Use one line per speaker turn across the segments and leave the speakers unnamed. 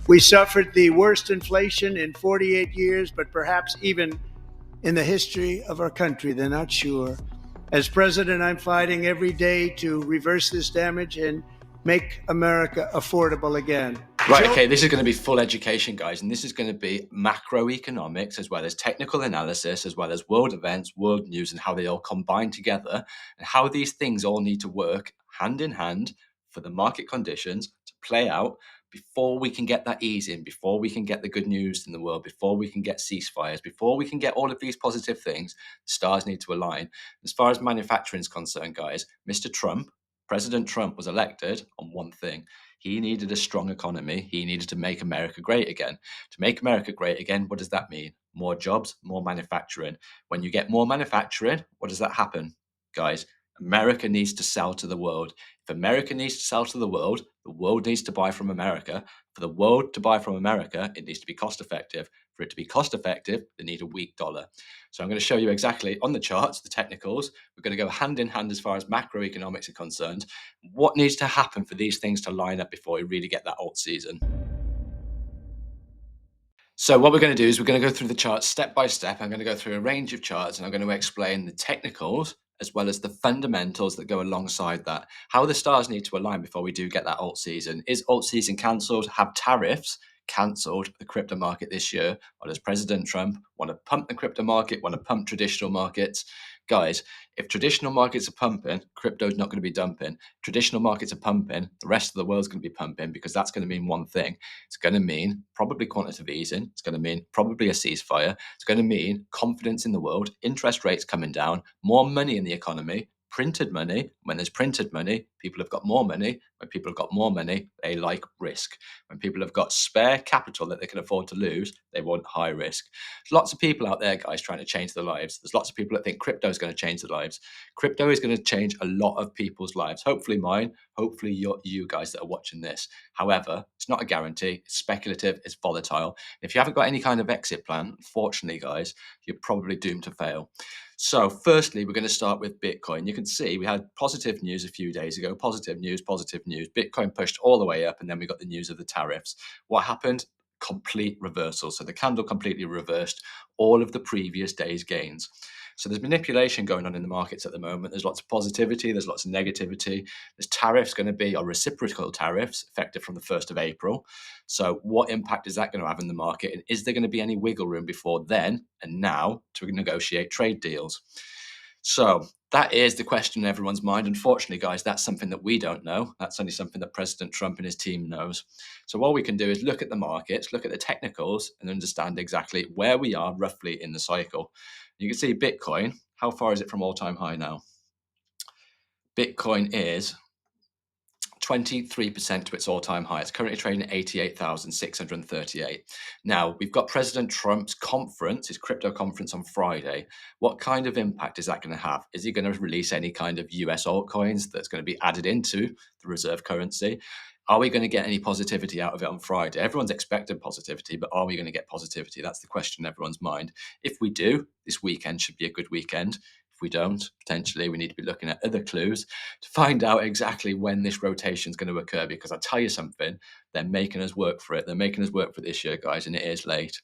We suffered the worst inflation in 48 years, but perhaps even in the history of our country. They're not sure. As president, I'm fighting every day to reverse this damage and make America affordable again.
Right, okay, this is going to be full education, guys, and this is going to be macroeconomics as well as technical analysis, as well as world events, world news, and how they all combine together, and how these things all need to work hand in hand for the market conditions to play out before we can get that ease in, before we can get the good news in the world, before we can get ceasefires, before we can get all of these positive things. The stars need to align. As far as manufacturing is concerned, guys, President Trump was elected on one thing. He needed a strong economy. He needed to make America great again. To make America great again, what does that mean? More jobs, more manufacturing. When you get more manufacturing, what does that happen, guys? America needs to sell to the world. If America needs to sell to the world needs to buy from America. For the world to buy from America, it needs to be cost effective. For it to be cost effective, they need a weak dollar. So I'm going to show you exactly on the charts, the technicals. We're going to go hand in hand as far as macroeconomics are concerned. What needs to happen for these things to line up before we really get that alt season? So what we're going to do is we're going to go through the charts step by step. I'm going to go through a range of charts and I'm going to explain the technicals as well as the fundamentals that go alongside that. How the stars need to align before we do get that alt season. Is alt season cancelled? Have tariffs cancelled the crypto market this year? Or does President Trump want to pump the crypto market, want to pump traditional markets? Guys, if traditional markets are pumping, crypto is not going to be dumping. Traditional markets are pumping, the rest of the world's going to be pumping, because that's going to mean one thing. It's going to mean probably quantitative easing. It's going to mean probably a ceasefire. It's going to mean confidence in the world, interest rates coming down, more money in the economy, printed money. When there's printed money, people have got more money. When people have got more money, they like risk. When people have got spare capital that they can afford to lose, they want high risk. There's lots of people out there, guys, trying to change their lives. There's lots of people that think crypto is going to change their lives. Crypto is going to change a lot of people's lives. Hopefully mine, hopefully you guys that are watching this. However, it's not a guarantee. It's speculative. It's volatile. If you haven't got any kind of exit plan, unfortunately, guys, you're probably doomed to fail. So firstly, we're going to start with Bitcoin. You can see we had positive news a few days ago. Positive news, positive news. Bitcoin pushed all the way up, and then we got the news of the tariffs. What happened? Complete reversal. So the candle completely reversed all of the previous day's gains. So there's manipulation going on in the markets at the moment. There's lots of positivity. There's lots of negativity. There's tariffs going to be, or reciprocal tariffs, effective from the 1st of April. So what impact is that going to have in the market? And is there going to be any wiggle room before then and now to negotiate trade deals? So that is the question in everyone's mind. Unfortunately, guys, that's something that we don't know. That's only something that President Trump and his team knows. So all we can do is look at the markets, look at the technicals, and understand exactly where we are roughly in the cycle. You can see Bitcoin. How far is it from all-time high now? Bitcoin is 23% to its all-time high. It's currently trading at 88,638. Now, we've got President Trump's conference, his crypto conference on Friday. What kind of impact is that going to have? Is he going to release any kind of US altcoins that's going to be added into the reserve currency? Are we going to get any positivity out of it on Friday? Everyone's expecting positivity, but are we going to get positivity? That's the question in everyone's mind. If we do, this weekend should be a good weekend. If we don't, potentially we need to be looking at other clues to find out exactly when this rotation is going to occur, because I'll tell you something, they're making us work for it. They're making us work for this year, guys, and it is late.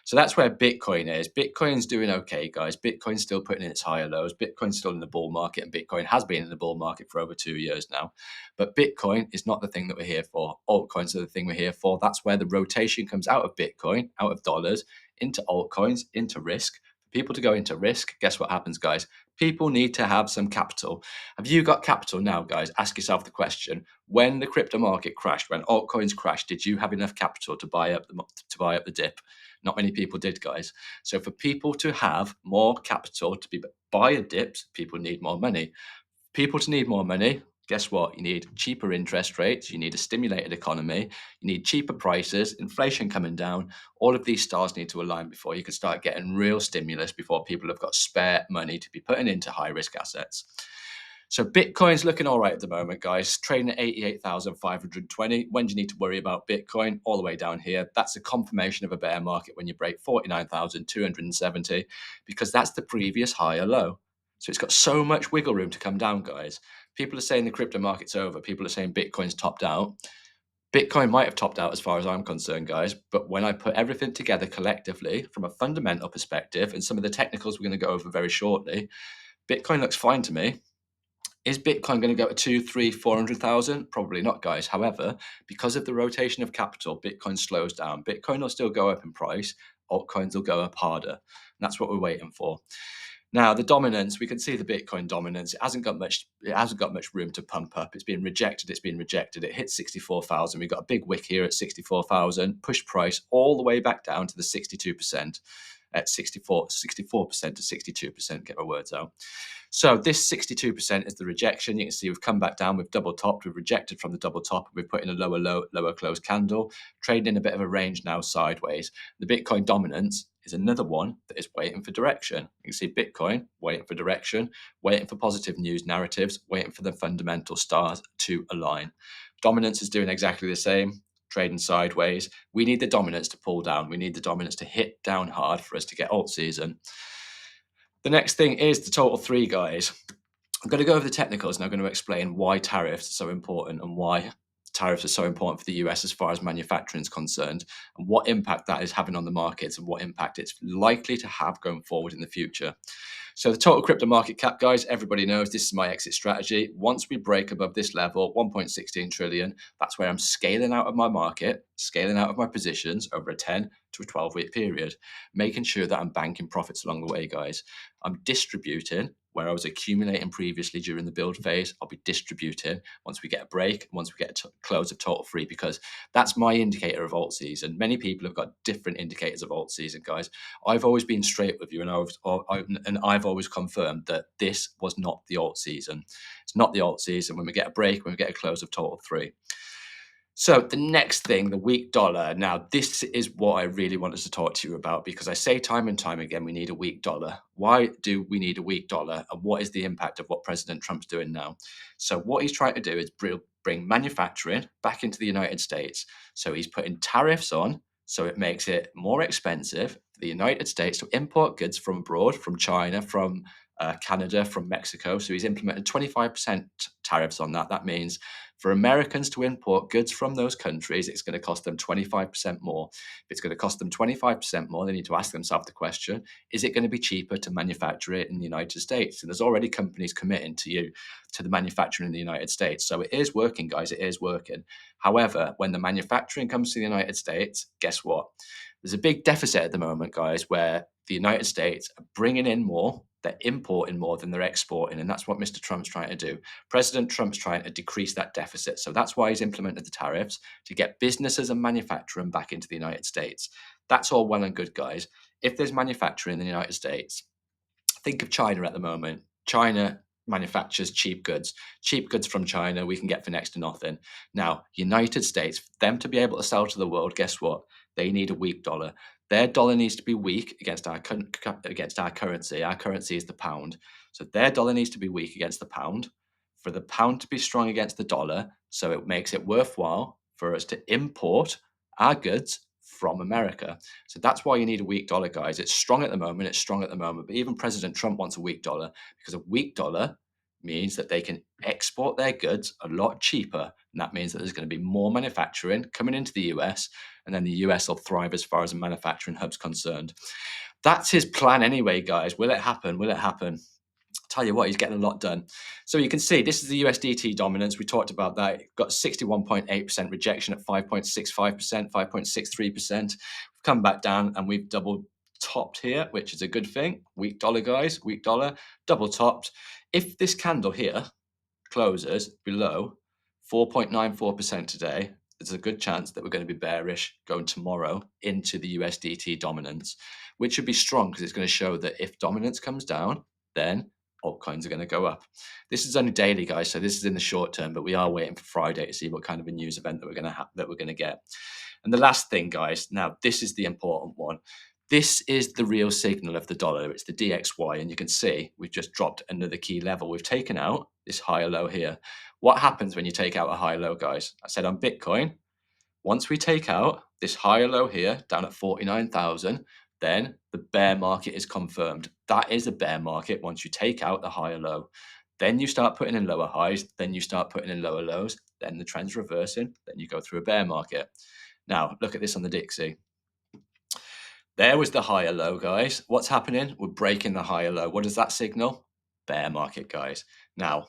So that's where Bitcoin is. Bitcoin's doing okay, guys. Bitcoin's still putting in its higher lows. Bitcoin's still in the bull market, and Bitcoin has been in the bull market for over 2 years now. But Bitcoin is not the thing that we're here for. Altcoins are the thing we're here for. That's where the rotation comes out of Bitcoin, out of dollars, into altcoins, into risk. For people to go into risk, guess what happens, guys? People need to have some capital. Have you got capital now, guys? Ask yourself the question. When the crypto market crashed, when altcoins crashed, did you have enough capital to buy up the dip? Not many people did, guys. So for people to have more capital to buy a dips, people need more money. People to need more money, guess what? You need cheaper interest rates. You need a stimulated economy. You need cheaper prices, inflation coming down. All of these stars need to align before you can start getting real stimulus, before people have got spare money to be putting into high risk assets. So Bitcoin's looking all right at the moment, guys. Trading at 88,520. When do you need to worry about Bitcoin? All the way down here. That's a confirmation of a bear market when you break 49,270, because that's the previous high or low. So it's got so much wiggle room to come down, guys. People are saying the crypto market's over. People are saying Bitcoin's topped out. Bitcoin might have topped out as far as I'm concerned, guys, but when I put everything together collectively from a fundamental perspective and some of the technicals we're going to go over very shortly, Bitcoin looks fine to me. Is Bitcoin going to go to 2, 3, 400,000? Probably not, guys. However, because of the rotation of capital, Bitcoin slows down. Bitcoin will still go up in price. Altcoins will go up harder. And that's what we're waiting for. Now, the dominance, we can see the Bitcoin dominance. It hasn't got much room to pump up. It's been rejected. It hit 64,000. We've got a big wick here at 64,000. Push price all the way back down to the 62%, at 64% to 62%, get my words out. So this 62% is the rejection. You can see we've come back down, we've double topped, we've rejected from the double top, we've put in a lower low, lower close candle, trading in a bit of a range now sideways. The Bitcoin dominance is another one that is waiting for direction. You can see Bitcoin waiting for direction, waiting for positive news narratives, waiting for the fundamental stars to align. Dominance is doing exactly the same, trading sideways. We need the dominance to pull down. We need the dominance to hit down hard for us to get alt season. The next thing is the total three, guys. I'm going to go over the technicals and I'm going to explain why tariffs are so important and why tariffs are so important for the US as far as manufacturing is concerned, and what impact that is having on the markets and what impact it's likely to have going forward in the future. So the total crypto market cap, guys, everybody knows this is my exit strategy. Once we break above this level, 1.16 trillion, that's where I'm scaling out of my market, scaling out of my positions over a 10 to a 12-week period, making sure that I'm banking profits along the way, guys. I'm distributing where I was accumulating previously during the build phase. I'll be distributing once we get a break, once we get a close of total free, because that's my indicator of alt season. Many people have got different indicators of alt season, guys. I've always been straight with you, and I've always confirmed that this was not the alt season. It's not the alt season when we get a break, when we get a close of total free. So the next thing, the weak dollar. Now, this is what I really wanted to talk to you about, because I say time and time again, we need a weak dollar. Why do we need a weak dollar? And what is the impact of what President Trump's doing now? So what he's trying to do is bring manufacturing back into the United States. So he's putting tariffs on, so it makes it more expensive for the United States to import goods from abroad, from China, from Canada, from Mexico. So he's implemented 25% tariffs on that. That means for Americans to import goods from those countries, it's going to cost them 25% more. If it's going to cost them 25% more, they need to ask themselves the question, is it going to be cheaper to manufacture it in the United States? And there's already companies committing to the manufacturing in the United States. So it is working, guys. It is working. However, when the manufacturing comes to the United States, guess what? There's a big deficit at the moment, guys, where the United States are bringing in more, they're importing more than they're exporting. And that's what Mr. Trump's trying to do. President Trump's trying to decrease that deficit. So that's why he's implemented the tariffs, to get businesses and manufacturing back into the United States. That's all well and good, guys. If there's manufacturing in the United States, think of China at the moment. China manufactures cheap goods. Cheap goods from China we can get for next to nothing. Now, United States, for them to be able to sell to the world, guess what? They need a weak dollar. Their dollar needs to be weak against our currency. Our currency is the pound. So their dollar needs to be weak against the pound, for the pound to be strong against the dollar, so it makes it worthwhile for us to import our goods from America. So that's why you need a weak dollar, guys. It's strong at the moment. But even President Trump wants a weak dollar, because a weak dollar means that they can export their goods a lot cheaper. And that means that there's going to be more manufacturing coming into the US, and then the US will thrive as far as a manufacturing hub's concerned. That's his plan anyway, guys. Will it happen? Will it happen? Tell you what, he's getting a lot done. So you can see this is the USDT dominance. We talked about that. It got 61.8% rejection at 5.65%, 5.63%. We've come back down and we've double topped here, which is a good thing. Weak dollar, guys, weak dollar, double topped. If this candle here closes below 4.94% today, there's a good chance that we're going to be bearish going tomorrow into the USDT dominance, which would be strong because it's going to show that if dominance comes down, then altcoins are going to go up. This is only daily, guys, so this is in the short term, but we are waiting for Friday to see what kind of a news event that we're going to get. And the last thing, guys, now this is the important one. This is the real signal of the dollar. It's the DXY, and you can see we've just dropped another key level. We've taken out this higher low here. What happens when you take out a high low, guys? I said on Bitcoin, once we take out this higher low here down at 49,000, then the bear market is confirmed. That is a bear market once you take out the higher low. Then you start putting in lower highs, then you start putting in lower lows, then the trend's reversing, then you go through a bear market. Now, look at this on the Dixie. There was the higher low, guys. What's happening? We're breaking the higher low. What does that signal? Bear market, guys. Now,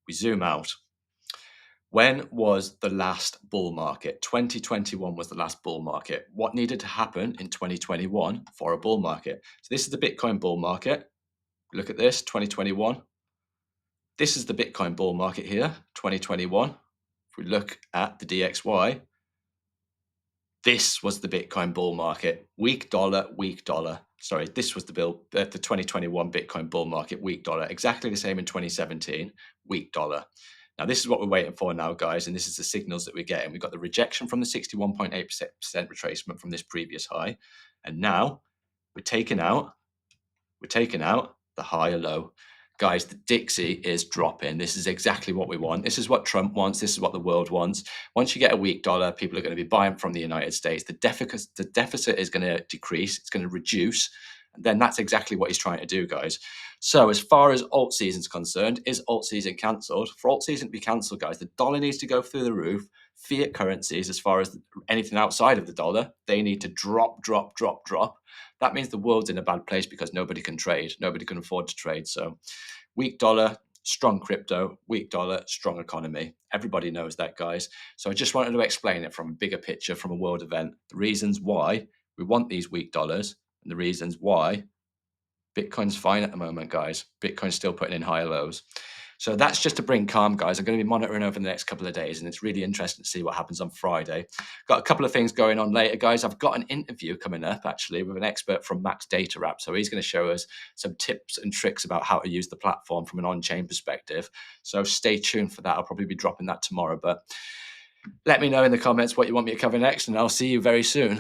we zoom out. When was the last bull market? 2021 was the last bull market. What needed to happen in 2021 for a bull market? So this is the Bitcoin bull market. Look at this, 2021. This is the Bitcoin bull market here, 2021. If we look at the DXY, this was the Bitcoin bull market, weak dollar, weak dollar. Sorry, this was the 2021 Bitcoin bull market, weak dollar. Exactly the same in 2017, weak dollar. Now, this is what we're waiting for now, guys, and this is the signals that we're getting. We've got the rejection from the 61.8% retracement from this previous high, and now we're taking out the higher low. Guys, the Dixie is dropping. This is exactly what we want. This is what Trump wants. This is what the world wants. Once you get a weak dollar, people are going to be buying from the United States. The deficit is going to decrease. It's going to reduce. And then that's exactly what he's trying to do, guys. So as far as alt season is concerned, is alt season cancelled? For alt season to be cancelled, guys, the dollar needs to go through the roof. Fiat currencies, as far as anything outside of the dollar, they need to drop. That means the world's in a bad place because nobody can trade. Nobody can afford to trade. So weak dollar, strong crypto, weak dollar, strong economy. Everybody knows that, guys. So I just wanted to explain it from a bigger picture, from a world event, the reasons why we want these weak dollars and the reasons why Bitcoin's fine at the moment, guys. Bitcoin's still putting in higher lows. So that's just to bring calm, guys. I'm going to be monitoring over the next couple of days, and it's really interesting to see what happens on Friday. Got a couple of things going on later, guys. I've got an interview coming up, actually, with an expert from Max Data App. So he's going to show us some tips and tricks about how to use the platform from an on-chain perspective. So stay tuned for that. I'll probably be dropping that tomorrow. But let me know in the comments what you want me to cover next, and I'll see you very soon.